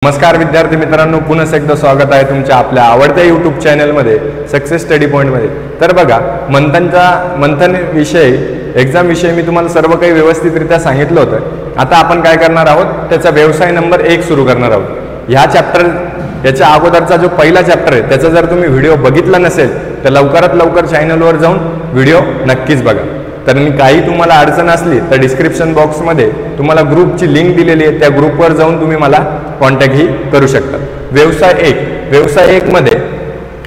नमस्कार विद्यार्थी मित्रांनो, पुन्हा एकदा स्वागत आहे तुमच्या आपल्या आवडत्या यूट्यूब चॅनलमध्ये सक्सेस स्टडी पॉईंटमध्ये. तर बघा, मंथन विषय एक्झाम विषय मी तुम्हाला सर्व काही व्यवस्थितरित्या सांगितलं होतं. आता आपण काय करणार आहोत, त्याचा व्यवसाय नंबर 1 सुरू करणार आहोत. ह्या याच्या अगोदरचा जो पहिला चॅप्टर आहे त्याचा जर तुम्ही व्हिडिओ बघितला नसेल तर लवकरात लवकर चॅनलवर जाऊन व्हिडिओ नक्कीच बघा. तर काही तुम्हाला अडचण असली तर डिस्क्रिप्शन बॉक्समध्ये तुम्हाला ग्रुपची लिंक दिलेली आहे, त्या ग्रुपवर जाऊन तुम्ही मला कॉन्टॅक्टही करू शकता. व्यवसाय 1 मध्ये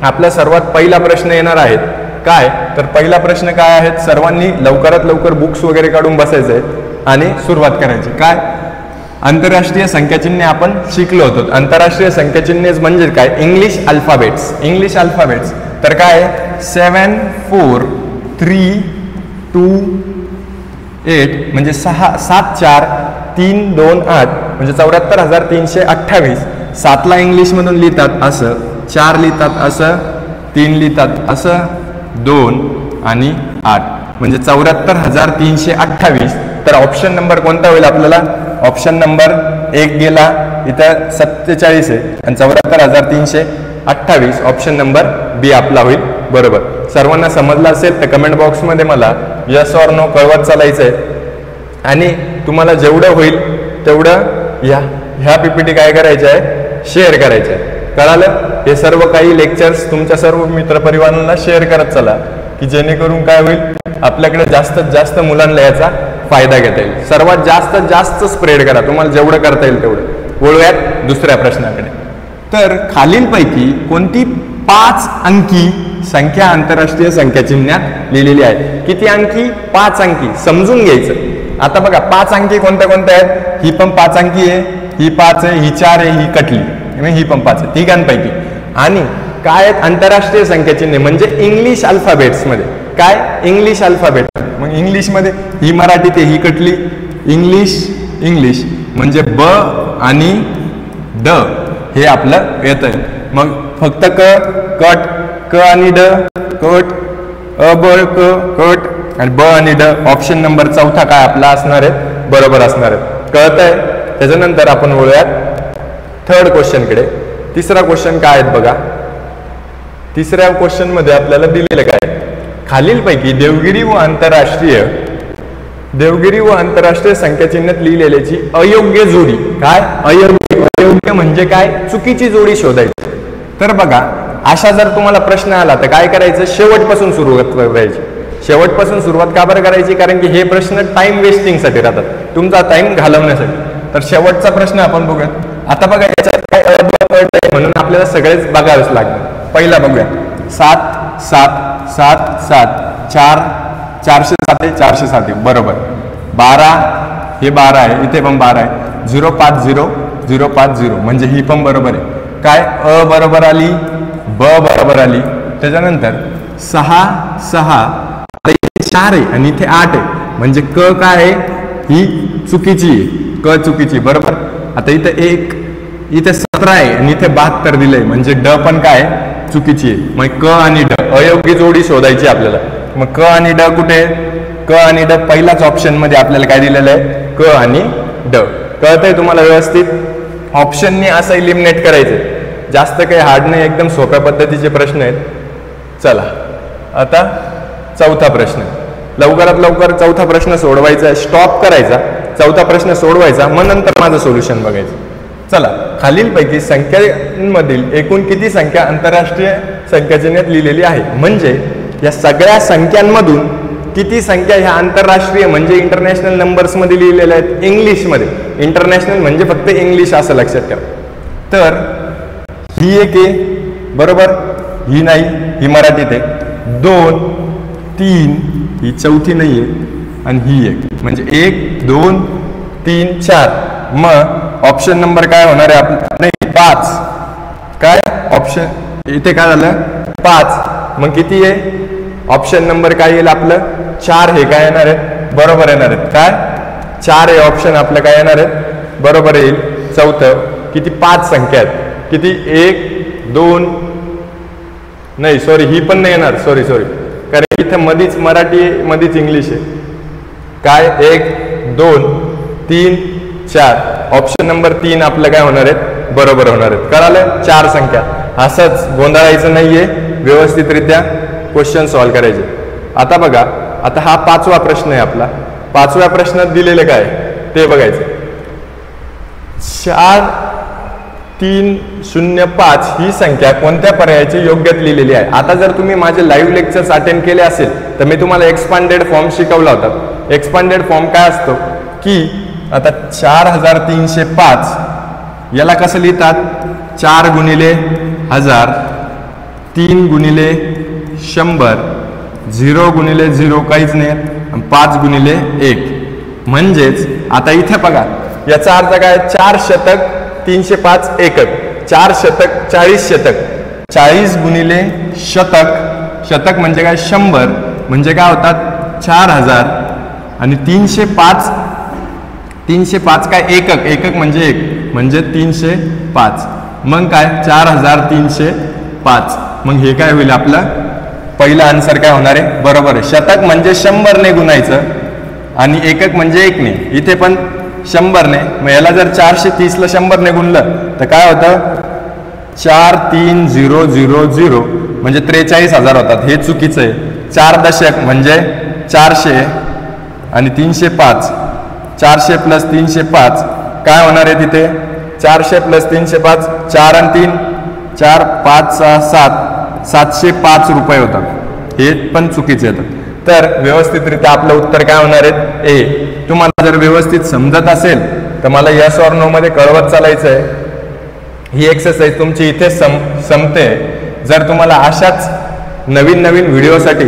आपला सर्वात पहिला प्रश्न येणार आहे काय, तर पहिला प्रश्न काय आहे, सर्वांनी लवकरात लवकर बुक्स वगैरे काढून बसायचं आहे आणि सुरुवात करायची. काय, आंतरराष्ट्रीय संख्याचिन्हे आपण शिकलो होतो. आंतरराष्ट्रीय संख्याचिन्हे म्हणजे काय, इंग्लिश अल्फाबेट्स. तर काय 7 4 3 2 8 म्हणजे 7 4 3 2 8 म्हणजे 74,328. 7ला इंग्लिशमधून लिहितात असं, 4 लिहितात असं, 3 लिहितात असं, 2 आणि 8 म्हणजे 74,328. तर ऑप्शन नंबर कोणता होईल आपल्याला, ऑप्शन नंबर 1 गेला, इथं 47 आहे आणि 74,328. ऑप्शन नंबर बी आपला होईल. बरोबर. सर्वांना समजलं असेल तर कमेंट बॉक्समध्ये मला यस ऑर नो कळवत चालायचं आहे आणि तुम्हाला जेवढं होईल तेवढं ह्या पीपीटी काय करायचं आहे, शेअर करायचं आहे. कळालं. हे सर्व काही लेक्चर्स तुमच्या सर्व मित्रपरिवारांना शेअर करत चला की जेणेकरून काय होईल, आपल्याकडे जास्तीत जास्त मुलांना याचा फायदा घेता येईल. सर्वात जास्त स्प्रेड करा, तुम्हाला जेवढं करता येईल तेवढं. वळूयात दुसऱ्या प्रश्नाकडे. तर खालीलपैकी कोणती 5 अंकी संख्या आंतरराष्ट्रीय संख्याचिन्हात लिहिलेली आहे. किती अंकी, 5 अंकी. समजून घ्यायचं. आता बघा 5 अंकी कोणत्या कोणत्या आहेत, ही पण 5 अंकी आहे, ही 5 आहे, ही 4 आहे, ही कटली, ही पण 5 आहे, तिघांपैकी. आणि काय आहेत आंतरराष्ट्रीय संख्याचिन्हे म्हणजे इंग्लिश अल्फाबेट्समध्ये. काय, इंग्लिश अल्फाबेट. मग इंग्लिशमध्ये ही मराठीत आहे, ही कटली, इंग्लिश म्हणजे ब आणि ड हे आपलं येत आहे. मग फक्त क आणि ड, कट, अ ब क, कट आणि ब आणि ड. ऑप्शन नंबर 4 काय आपला असणार आहे, बरोबर असणार आहे. कळत आहे. त्याच्यानंतर आपण बोलूयात थर्ड क्वेश्चनकडे. तिसरा क्वेश्चन काय आहेत बघा. तिसऱ्या क्वेश्चन मध्ये आपल्याला दिलेलं काय, खालीलपैकी देवगिरी व आंतरराष्ट्रीय संख्याचिन्हात लिहिलेल्याची अयोग्य जोडी. काय, अयोग्य म्हणजे काय, चुकीची जोडी शोधायची. तर बघा, अशा जर तुम्हाला प्रश्न आला तर काय करायचं, शेवटपासून सुरुवात करायची. शेवटपासून सुरुवात का बरं करायची, कारण की हे प्रश्न टाइम वेस्टिंगसाठी राहतात, तुमचा टाइम घालवण्यासाठी. तर शेवटचा प्रश्न आपण बघूयात. आता बघा याच्यात काय कळतंय म्हणून आपल्याला सगळेच बघावेच लागणार. पहिला बघूया, 7 7 7 7 4 407 407 बरोबर. 12 हे 12 आहे, इथे पण 12 आहे. 050 050 म्हणजे ही पण बरोबर आहे. काय, अ बरोबर आली, ब बरोबर आली. त्याच्यानंतर 6 6 4 आहे आणि इथे 8 आहे म्हणजे क काय आहे, ही चुकीची आहे, क चुकीची बरोबर. आता इथे 17 आहे आणि इथे 72 दिलंय म्हणजे ड पण काय चुकीची आहे. मग क आणि ड अयोग्य जोडी शोधायची आपल्याला. मग क आणि ड कुठे, क आणि ड पहिलाच ऑप्शन मध्ये आपल्याला काय दिलेलं आहे, क आणि ड. कळतंय तुम्हाला व्यवस्थित. ऑप्शनने असं इलिमिनेट करायचं, जास्त काही हार्ड नाही, एकदम सोप्या पद्धतीचे प्रश्न आहेत. चला आता चौथा प्रश्न, लवकरात लवकर चौथा प्रश्न सोडवायचा, स्टॉप करायचा, चौथा प्रश्न सोडवायचा, मग नंतर माझं सोल्युशन बघायचं. चला, खालीलपैकी संख्यांमधील एकूण किती संख्या आंतरराष्ट्रीय संख्याचिन्हात लिहिलेली आहे, म्हणजे या सगळ्या संख्यांमधून किती संख्या ह्या आंतरराष्ट्रीय म्हणजे इंटरनॅशनल नंबर्स मध्ये लिहिलेल्या आहेत इंग्लिशमध्ये. इंटरनॅशनल म्हणजे फक्त इंग्लिश असं लक्षात ठेवा. तर ही एक आहे बरोबर, ही नाही, ही मराठीत आहे. 2 3 ही चौथी नाही आहे आणि ही एक म्हणजे 1 2 3 4. मग ऑप्शन नंबर काय होणार आहे आपलं, नाही 5. काय ऑप्शन इथे काय झालं, 5. मग किती आहे, ऑप्शन नंबर काय येईल आपलं, 4 हे काय येणार आहे, बरोबर येणार आहेत. काय 4 हे ऑप्शन आपलं काय येणार आहे, बरोबर येईल. चौथं किती, 5 संख्या आहेत, किती 1 2 नाही सॉरी ही पण नाही येणार, सॉरी कारण इथे मधीच मराठी मधीच इंग्लिश आहे. काय 1 2 3 4 ऑप्शन नंबर 3 आपलं काय होणार आहे बरोबर होणार आहेत. कळालं? 4 संख्या. असंच गोंधळायचं नाहीये, व्यवस्थितरित्या क्वेश्चन सॉल्व्ह करायचे. आता बघा, आता हा 5वा प्रश्न आहे आपला. 5व्या प्रश्नात दिलेलं काय ते बघायचं. 4305 ही संख्या कोणत्या पर्यायाची योग्यत लिहिलेली आहे. आता जर तुम्ही माझे लाईव्ह लेक्चर्स अटेंड केले असेल तर मी तुम्हाला एक्सपांडेड फॉर्म शिकवला होता. एक्सपांडेड फॉर्म काय असतो की आता 4305 याला कसं लिहितात, 4 गुणिले 1000, 3 गुणिले 100, 0 गुणिले 0 काहीच नाही, 5 गुणिले 1. म्हणजेच आता इथे बघा, याचा अर्थ काय, 4 शतक 305 एकक, 4 शतक 40 शतक, 40 गुणिले शतक, शतक म्हणजे काय 100, म्हणजे काय होतात 4000, आणि 305 काय एकक, एकक म्हणजे 1 म्हणजे 305. मग काय 4305. मग हे काय होईल आपलं पहिला आन्सर काय होणार आहे, बरोबर आहे. शतक म्हणजे 100 ने गुणायचं आणि एकक म्हणजे 1 ने. इथे पण 100 ने. मग याला जर 430 ला 100 ने गुणलं तर काय होतं 43000 म्हणजे 43,000 होतात. हे चुकीचं आहे. 4 दशक म्हणजे 400 आणि 305, 400 प्लस 305 काय होणार आहे तिथे 400 प्लस 305, 4 आणि 3 4, 5, 6, 7, 705 रुपये होतात. हे पण चुकीचे येतात. तर व्यवस्थितरित्या आपलं उत्तर काय होणार आहे ए. तुम्हाला जर व्यवस्थित समजत असेल तर मला यस ऑर नो मध्ये कळवत चालायचं आहे. ही एक्सरसाइज तुमची इथे संपते. जर तुम्हाला अशाच नवीन व्हिडिओसाठी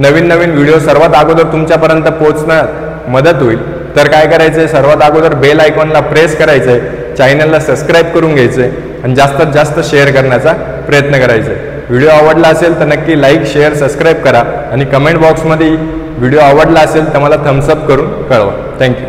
नवीन व्हिडिओ सर्वात अगोदर तुमच्यापर्यंत पोहोचण्यात मदत होईल तर काय करायचंय, सर्वात अगोदर बेल आयकॉनला प्रेस करायचंय, चॅनलला सबस्क्राईब करून घ्यायचंय आणि जास्तीत जास्त शेअर करण्याचा प्रयत्न करायचा आहे. व्हिडिओ आवडला असेल तर नक्की लाईक, शेअर, सबस्क्राईब करा आणि कमेंट बॉक्समध्ये व्हिडिओ आवडला असेल तर मला थम्सअप करून कळवा. थँक्यू.